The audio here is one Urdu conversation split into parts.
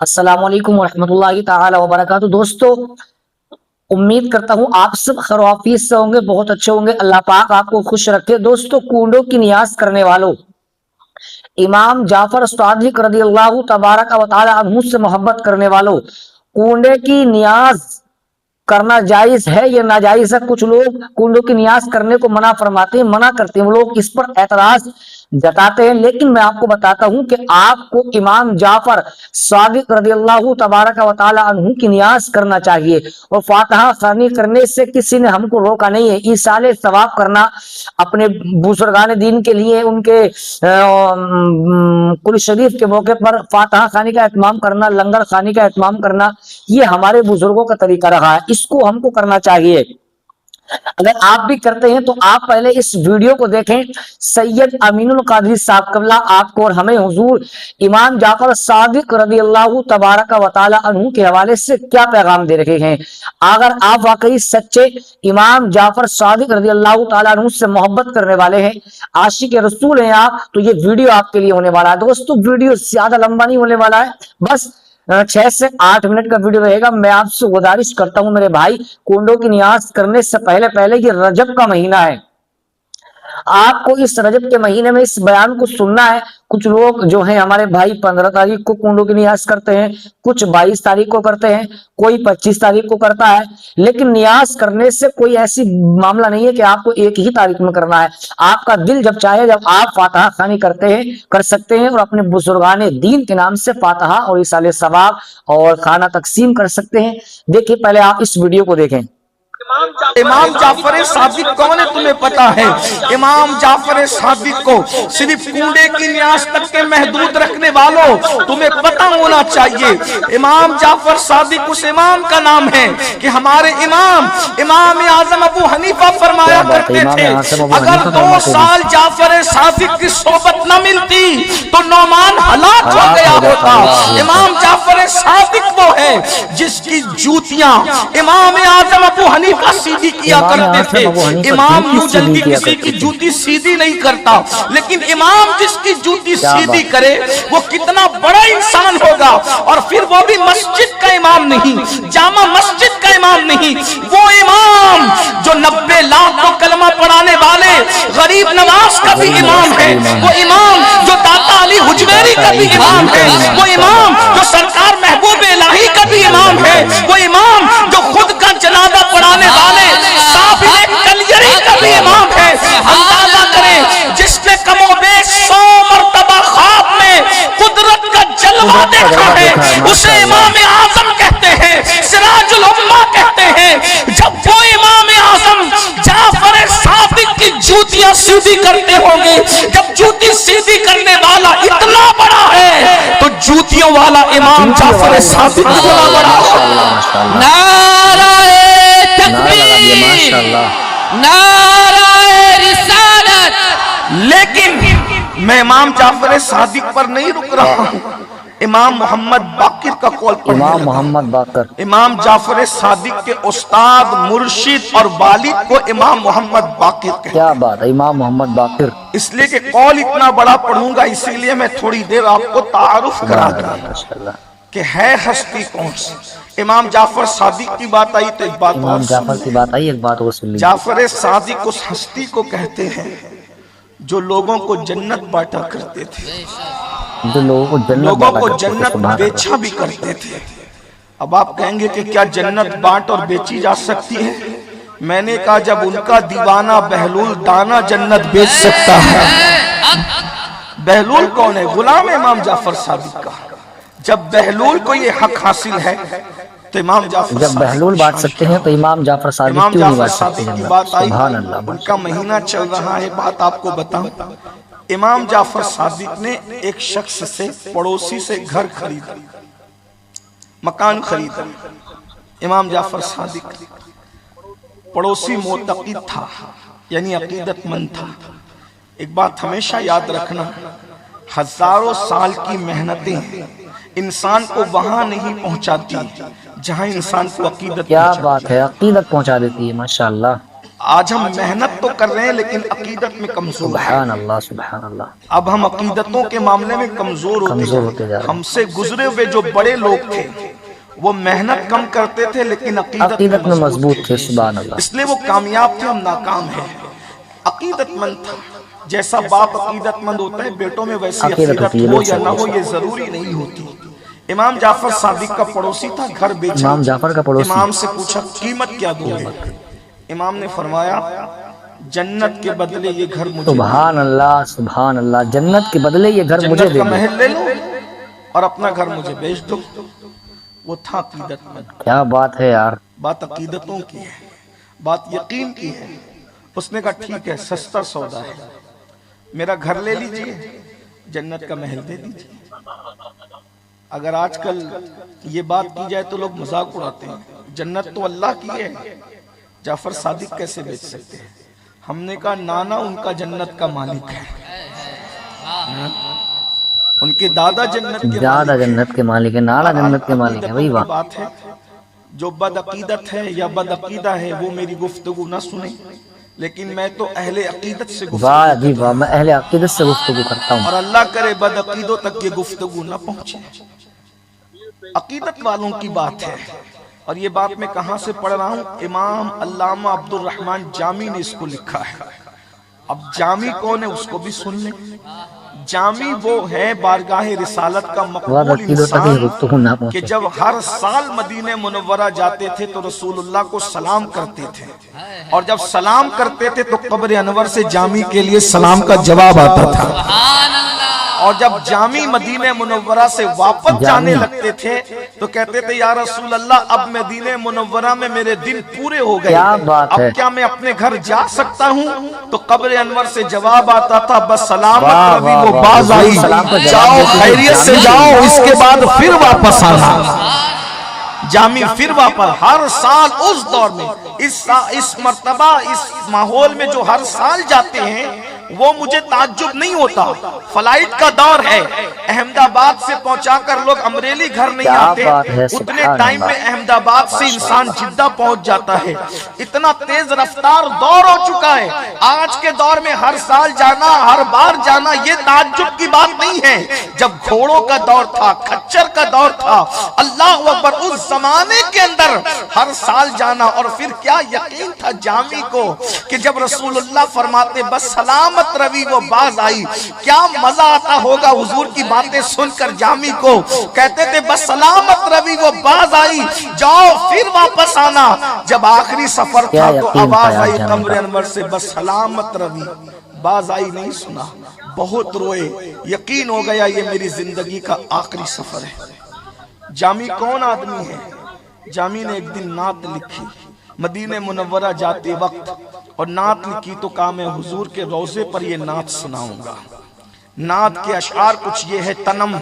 السلام علیکم ورحمۃ اللہ تعالی وبرکاتہ۔ دوستو، امید کرتا ہوں آپ سب خیر و عافیت سے ہوں گے، بہت اچھے ہوں گے۔ اللہ پاک آپ کو خوش رکھے۔ دوستو، کنڈوں کی نیاز کرنے والوں، امام جعفر صادق رضی اللہ تبارک و تعالی عنہ سے محبت کرنے والوں، کنڈے کی نیاز کرنا جائز ہے یا ناجائز ہے؟ کچھ لوگ کنڈوں کی نیاز کرنے کو منع فرماتے ہیں، منع کرتے ہیں، وہ لوگ اس پر اعتراض جتاتے ہیں، لیکن میں آپ کو بتاتا ہوں کہ آپ کو امام جعفر صادق رضی اللہ تبارک و تعالی عنہ کی نیاز کرنا چاہیے، اور فاتحہ خوانی کرنے سے کسی نے ہم کو روکا نہیں ہے۔ ایصال ثواب کرنا، اپنے بزرگان دین کے لیے ان کے کل شریف کے موقع پر فاتحہ خوانی کا اہتمام کرنا، لنگر خوانی کا اہتمام کرنا، یہ ہمارے بزرگوں کا طریقہ رہا ہے، اس کو ہم کو کرنا چاہیے۔ اگر آپ بھی کرتے ہیں تو آپ پہلے اس ویڈیو کو دیکھیں۔ سید امین القادری صاحب قبلہ آپ کو اور ہمیں حضور امام جعفر صادق رضی اللہ تبارک و تعالی عنہ کے حوالے سے کیا پیغام دے رکھے ہیں۔ اگر آپ واقعی سچے امام جعفر صادق رضی اللہ تعالی عنہ سے محبت کرنے والے ہیں، عاشق رسول ہیں آپ، تو یہ ویڈیو آپ کے لیے ہونے والا ہے۔ دوستو، ویڈیو زیادہ لمبا نہیں ہونے والا ہے، بس 6 سے 8 منٹ کا ویڈیو رہے گا۔ میں آپ سے گزارش کرتا ہوں میرے بھائی، کنڈوں کی نیاز کرنے سے پہلے یہ رجب کا مہینہ ہے، آپ کو اس رجب کے مہینے میں اس بیان کو سننا ہے۔ کچھ لوگ جو ہیں ہمارے بھائی 15 تاریخ کو کنڈوں کی نیاز کرتے ہیں، کچھ 22 تاریخ کو کرتے ہیں، کوئی 25 تاریخ کو کرتا ہے، لیکن نیاز کرنے سے کوئی ایسی معاملہ نہیں ہے کہ آپ کو ایک ہی تاریخ میں کرنا ہے۔ آپ کا دل جب چاہے، جب آپ فاتحہ خوانی کرتے ہیں، کر سکتے ہیں، اور اپنے بزرگان دین کے نام سے فاتحہ اور ایصال ثواب اور کھانا تقسیم کر سکتے ہیں۔ دیکھیے، پہلے آپ اس ویڈیو کو دیکھیں۔ امام جعفر صادق کون ہے تمہیں پتا ہے؟ امام جعفر صادق کو صرف کنڈے کی نیاز تک کے محدود رکھنے والوں تمہیں پتا ہونا چاہیے۔ امام جعفر صادق اس امام کا نام ہے کہ ہمارے امام اعظم ابو حنیفہ فرمایا کرتے تھے، اگر 2 سال جعفر صادق کی صحبت نہ ملتی تو نعمان ہلاک ہو گیا ہوتا۔ امام جعفر صادق وہ ہے جس کی جوتیاں امام اعظم ابو حنیفہ سیدھی کیا کرتے تھے۔ امام یوں جلدی کسی کی جوتی سیدھی نہیں کرتا، لیکن امام جس کی جوتی سیدھی کرے وہ کتنا بڑا انسان ہوگا۔ اور پھر وہ بھی مسجد کا امام نہیں، جامع مسجد کا امام نہیں، وہ امام جو 90 لاکھ کو کلمہ پڑھانے والے غریب نواز کا بھی امام ہے، وہ امام جو داتا علی حجویری کا بھی امام ہے، وہ امام جو سرکار محبوب الہی کا بھی امام ہے، وہ امام جو خود کا جنازہ پڑھانے والے صاحب کلیری کا بھی امام ہے۔ اندازہ کریں، جس نے کم و بیش 100 مرتبہ خواب میں قدرت کا جلوہ دیکھا ہے، اسے امام اعظم کہتے ہیں، سراج الامہ کہتے ہیں۔ جب وہ امام اعظم جعفر صادق کی جوتیاں سیدھی کرتے ہوں گے، جب جوتی سیدھی کرنے والا اتنا بڑا ہے تو جوتیوں والا امام جعفر صادق اتنا بڑا ہوگا۔ نعرہ تکبیر، نعرہ رسالت۔ لیکن میں امام جعفر صادق پر نہیں رک رہا ہوں، امام محمد باقر کا قول پڑھنے لگا۔ امام محمد باقر، امام جعفر صادق کے استاد، مرشد اور والد کو امام محمد باقر کہتے ہیں۔ کیا بات ہے، امام محمد باقر۔ اس لیے کہ قول اتنا بڑا پڑھوں گا، اسی لیے میں تھوڑی دیر آپ کو تعارف کرا دوں کہ ہے ہستی کون سی۔ امام جعفر صادق کی بات آئی تو ایک بات اور امام جعفر کی بات آئی، ایک بات اور سن لیجیے۔ جعفر صادق اس ہستی کو کہتے ہیں جو لوگوں کو جنت بانٹا کرتے تھے، جو لوگوں کو جنت بیچا بھی کرتے تھے۔ اب آپ کہیں گے کہ کیا جنت بانٹ اور بیچی جا سکتی ہے؟ میں نے کہا جب ان کا دیوانہ بہلول دانا جنت بیچ سکتا ہے۔ بہلول کون ہے؟ غلام امام جعفر صادق کا۔ جب بہلول کو یہ حق حاصل ہے تو امام جعفر جب بہلول بانٹ سکتے ہیں تو امام جعفر صادق امام کیوں نہیں جعفر بانٹ سکتے؟ صادق کی بات آئی، سبحان اللہ۔ ان کا مہینہ چل رہا ہے، بات آپ کو بتاؤں۔ امام جعفر صادق نے ایک شخص سے، پڑوسی سے گھر خریدا، مکان خریدا۔ امام جعفر صادق پڑوسی معتقد تھا، یعنی عقیدت مند تھا۔ ایک بات ہمیشہ یاد رکھنا، ہزاروں سال کی محنتیں انسان کو وہاں نہیں پہنچاتی جہاں انسان کو عقیدت کیا بات ہے، عقیدت پہنچا دیتی ہے، ماشاءاللہ۔ آج ہم محنت تو کر رہے ہیں لیکن عقیدت میں کمزور ہیں. سبحان اللہ سبحان اللہ. اب ہم عقیدتوں کے معاملے میں کمزور ہوتے کمزور جا ہوتے رہے جا ہیں. رہے ہم سے گزرے ہوئے جو بڑے لوگ تھے وہ محنت کم کرتے تھے لیکن عقیدت میں مضبوط تھے. سبحان اللہ. اس لیے وہ کامیاب تھے، ہم ناکام ہیں. عقیدت مند تھا. جیسا باپ عقیدت مند ہوتا ہے بیٹوں میں ویسی عقیدت عقیدت ہوتی ہے. ہو یا نہ ہو یہ ضروری نہیں ہوتی. امام جعفر صادق کا پڑوسی تھا، گھر بیچا. امام جعفر کا پڑوسی. امام سے پوچھا قیمت کیا دو گے؟ امام نے فرمایا جنت کے بدلے یہ گھر مجھے دو. سبحان اللہ سبحان اللہ. جنت کے بدلے یہ گھر مجھے جنت دے کا دو. محل لے لو اور اپنا گھر مجھے بیچ دو. وہ تھا عقیدت مند. کیا بات ہے یار. بات عقیدتوں کی ہے، بات یقین کی ہے. اس نے کہا ٹھیک ہے، سستا سودا ہے، میرا گھر لے لیجئے، جنت کا محل دے دیجئے. اگر آج کل یہ بات کی جائے تو لوگ مذاق اڑاتے ہیں. جنت تو اللہ کی ہے، جعفر صادق کیسے بیچ سکتے ہیں؟ ہم نے کہا نانا ان کا جنت کا مالک ہے، ان کے دادا جنت کے دادا جنت کے مالک ہے، نانا جنت کے مالک ہے. وہی عقیدتوں کی واہ. بات ہے. جو بد عقیدت ہے یا بد عقیدہ ہے وہ میری گفتگو نہ سنیں، لیکن میں تو اہل عقیدت سے گفتگو واہ جی واہ. میں اہل عقیدت سے گفتگو کرتا ہوں. اور اللہ کرے بد عقیدوں تک یہ گفتگو نہ پہنچے. عقیدت والوں کی بات ہے. اور یہ بات میں کہاں سے پڑھ رہا ہوں؟ امام علامہ عبد الرحمن جامی نے اس کو لکھا ہے. اب جامی کون ہے اس کو بھی سن لیں. جامی وہ ہے بارگاہ رسالت کا مقبول انسان کہ جب ہر سال مدینہ منورہ جاتے تھے تو رسول اللہ کو سلام کرتے تھے، اور جب سلام کرتے تھے تو قبر انور سے جامی کے لیے سلام کا جواب آتا تھا. اور جب جامی مدینہ منورہ سے واپس جانے لگتے تھے تو کہتے تھے یا رسول اللہ اب مدینہ منورہ میں میرے دن پورے ہو گئے، اب کیا میں اپنے گھر جا سکتا ہوں؟ تو قبر انور سے جواب آتا تھا بس سلامت روی وہ باز آئی، جاؤ خیریت سے جاؤ، اس کے بعد پھر واپس آنا. جامی پھر واپس. ہر سال اس دور میں اس مرتبہ اس ماحول میں جو ہر سال جاتے ہیں وہ مجھے تعجب نہیں ہوتا. فلائٹ کا دور ہے، احمد آباد سے پہنچا کر لوگ امریلی گھر نہیں آتے. اتنے ٹائم میں احمد آباد سے انسان جدہ پہنچ جاتا ہے. اتنا تیز رفتار دور ہو چکا ہے. آج کے دور میں ہر سال جانا، ہر بار جانا یہ تعجب کی بات نہیں ہے. جب گھوڑوں کا دور تھا، کھچر کا دور تھا، اللہ اکبر، اس زمانے کے اندر ہر سال جانا. اور پھر کیا یقین تھا جامی کو کہ جب رسول اللہ فرماتے بس سلامت روی وہ باز آئی، کیا مزہ آتا ہوگا حضور کی باتیں سن کر. جامی کو کہتے تھے بس سلامت روی وہ باز آئی، جاؤ پھر واپس آنا. جب آخری سفر تھا تو آواز آئی قبر انور سے بس سلامت روی باز آئی. نہیں سنا، بہت روئے. یقین ہو گیا یہ میری زندگی کا آخری سفر ہے. جامی کون آدمی ہے؟ جامی نے ایک دن نعت لکھی مدینہ منورہ جاتے وقت، اور نعت لکھی تو کہا میں حضور کے روضے پر یہ نعت سناؤں گا. نعت کے اشعار کچھ یہ ہے: تنم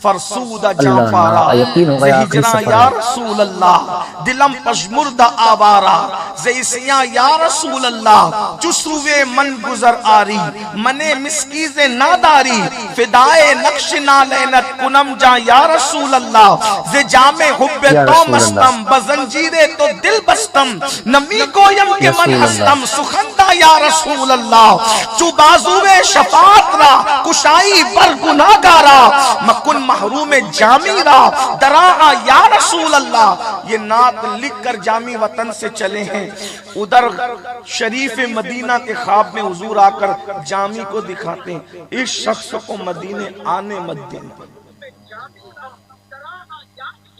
فرسودہ جان پارا زہ ہجراں یا رسول اللہ، دلم پشمردہ آوارا زیسیاں یا رسول اللہ، چسروے من گزر آری منے مسکیز ناداری، فدائے نقش نالینت کنم جان یا رسول اللہ، زہ جام حب تو مستم بزنجیرے تو دل بستم، نمی گویم کے من ہستم سخندہ یا رسول اللہ، چو بازوے شفاعت را کشائی بر گناہ گارا، مکن محروم جامی را دراعا یا رسول اللہ. یہ نعت لکھ کر جامی وطن سے چلے ہیں. ادھر شریف مدینہ کے خواب میں حضور آ کر جامی کو دکھاتے ہیں اس شخص کو مدینے آنے مت دینا.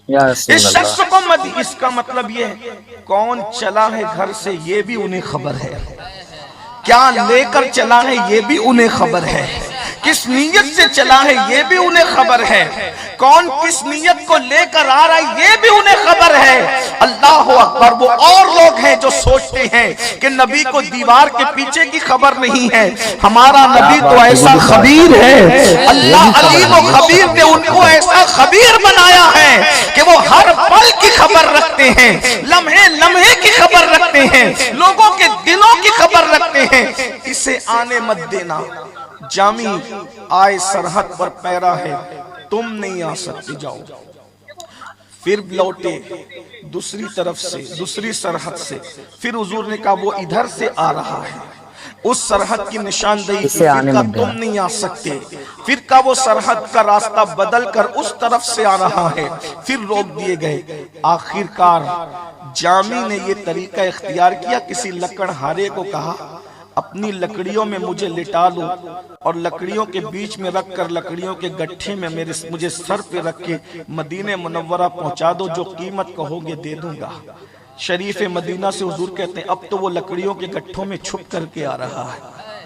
اس شخص کو مدینے، اس کا مطلب یہ ہے کون چلا ہے گھر سے یہ بھی انہیں خبر ہے، کیا لے کر چلا ہے یہ بھی انہیں خبر ہے، کس نیت سے چلا ہے یہ بھی انہیں خبر ہے، کون کس نیت کو لے کر آ رہا ہے یہ بھی انہیں خبر ہے. اللہ اکبر. وہ اور لوگ ہیں جو سوچتے ہیں کہ نبی کو دیوار کے پیچھے کی خبر نہیں ہے. ہمارا نبی تو ایسا خبیر ہے، اللہ علیم و خبیر نے ان کو ایسا خبیر بنایا ہے کہ وہ ہر پل کی خبر رکھتے ہیں، لمحے لمحے کی خبر رکھتے ہیں، لوگوں کے دلوں کی خبر رکھتے ہیں. اسے آنے مت دینا. جامی آئے سرحد پر پیرا ہے، تم نہیں آ سکتے، جاؤ. پھر لوٹے دوسری طرف سے، دوسری سرحد سے، پھر حضور نے کہا وہ ادھر سے آ رہا ہے، اس سرحد کی نشاندہی اسے آنے کا مت تم دینا۔ نہیں آ سکتے، پھر کا وہ سرحد کا راستہ بدل کر اس طرف سے آ رہا ہے، پھر روک دیے گئے۔ آخر کار جامی نے یہ طریقہ اختیار کیا، کسی لکڑہارے کو کہا اپنی لکڑیوں میں مجھے لٹا لو اور لکڑیوں کے بیچ میں رکھ کر لکڑیوں کے گٹھے میں مجھے سر پہ رکھ کے مدینہ منورہ پہنچا دو، جو قیمت کہو گے دے دوں گا۔ شریف مدینہ سے حضور کہتے ہیں اب تو وہ لکڑیوں کے گٹھوں میں چھپ کر کے آ رہا ہے۔